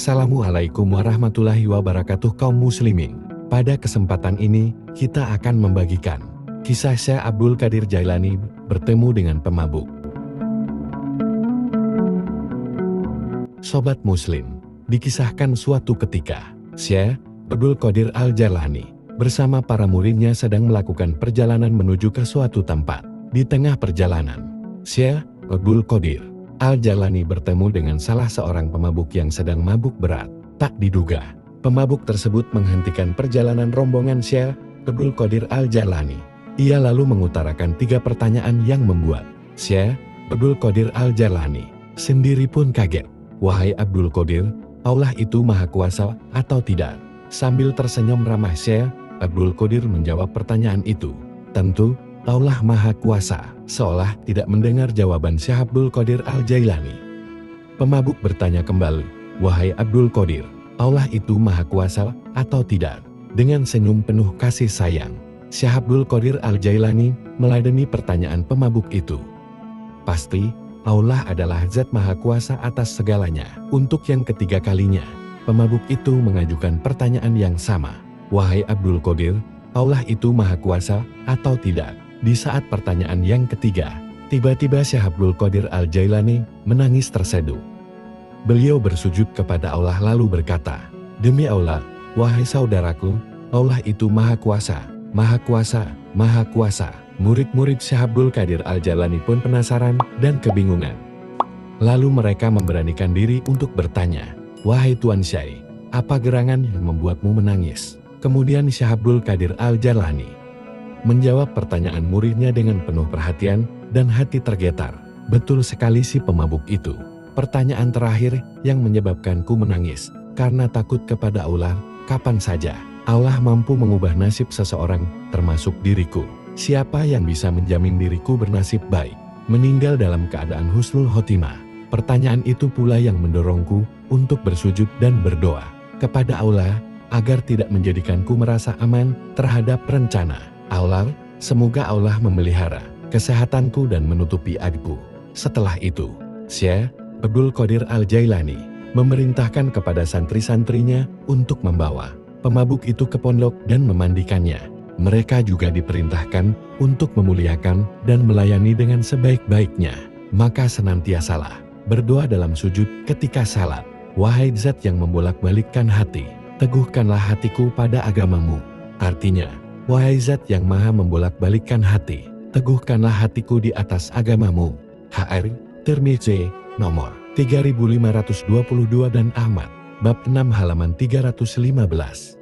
Assalamualaikum warahmatullahi wabarakatuh kaum muslimin. Pada kesempatan ini, kita akan membagikan kisah Syekh Abdul Qadir Jailani bertemu dengan pemabuk. Sobat muslim, dikisahkan suatu ketika, Syekh Abdul Qadir Al-Jailani bersama para muridnya sedang melakukan perjalanan menuju ke suatu tempat. Di tengah perjalanan, Syekh Abdul Qadir Al-Jailani bertemu dengan salah seorang pemabuk yang sedang mabuk berat. Tak diduga, pemabuk tersebut menghentikan perjalanan rombongan Syekh Abdul Qadir Al-Jailani. Ia lalu mengutarakan 3 pertanyaan yang membuat Syekh Abdul Qadir Al-Jailani sendiri pun kaget. Wahai Abdul Qadir, Allah itu maha kuasa atau tidak? Sambil tersenyum ramah, Syekh Abdul Qadir menjawab pertanyaan itu. Tentu, Allah maha kuasa, seolah tidak mendengar jawaban Syekh Abdul Qadir Al-Jailani. Pemabuk bertanya kembali, wahai Abdul Qadir, Allah itu maha kuasa atau tidak? Dengan senyum penuh kasih sayang, Syekh Abdul Qadir Al-Jailani meladeni pertanyaan pemabuk itu. Pasti, Allah adalah zat maha kuasa atas segalanya. Untuk yang ketiga kalinya, pemabuk itu mengajukan pertanyaan yang sama. Wahai Abdul Qadir, Allah itu maha kuasa atau tidak? Di saat pertanyaan yang ketiga, tiba-tiba Syekh Abdul Qadir Al-Jailani menangis terseduh. Beliau bersujud kepada Allah lalu berkata, demi Allah, wahai saudaraku, Allah itu maha kuasa, maha kuasa, maha kuasa. Murid-murid Syekh Abdul Qadir Al-Jailani pun penasaran dan kebingungan. Lalu mereka memberanikan diri untuk bertanya, wahai Tuan Syekh, apa gerangan yang membuatmu menangis? Kemudian Syekh Abdul Qadir Al-Jailani menjawab pertanyaan muridnya dengan penuh perhatian dan hati tergetar. Betul sekali si pemabuk itu. Pertanyaan terakhir yang menyebabkanku menangis, karena takut kepada Allah. Kapan saja Allah mampu mengubah nasib seseorang, termasuk diriku. Siapa yang bisa menjamin diriku bernasib baik, meninggal dalam keadaan husnul khotimah? Pertanyaan itu pula yang mendorongku untuk bersujud dan berdoa kepada Allah, agar tidak menjadikanku merasa aman terhadap rencana Allah. Semoga Allah memelihara kesehatanku dan menutupi aibku. Setelah itu, Syekh Abdul Qadir Al-Jailani memerintahkan kepada santri-santrinya untuk membawa pemabuk itu ke pondok dan memandikannya. Mereka juga diperintahkan untuk memuliakan dan melayani dengan sebaik-baiknya. Maka senantiasalah berdoa dalam sujud ketika salat. Wahai zat yang membolak-balikkan hati, teguhkanlah hatiku pada agamamu. Artinya, wahai zat yang maha membolak-balikkan hati, teguhkanlah hatiku di atas agamamu. HR, Tirmidzi, nomor 3522 dan Ahmad, bab 6 halaman 315.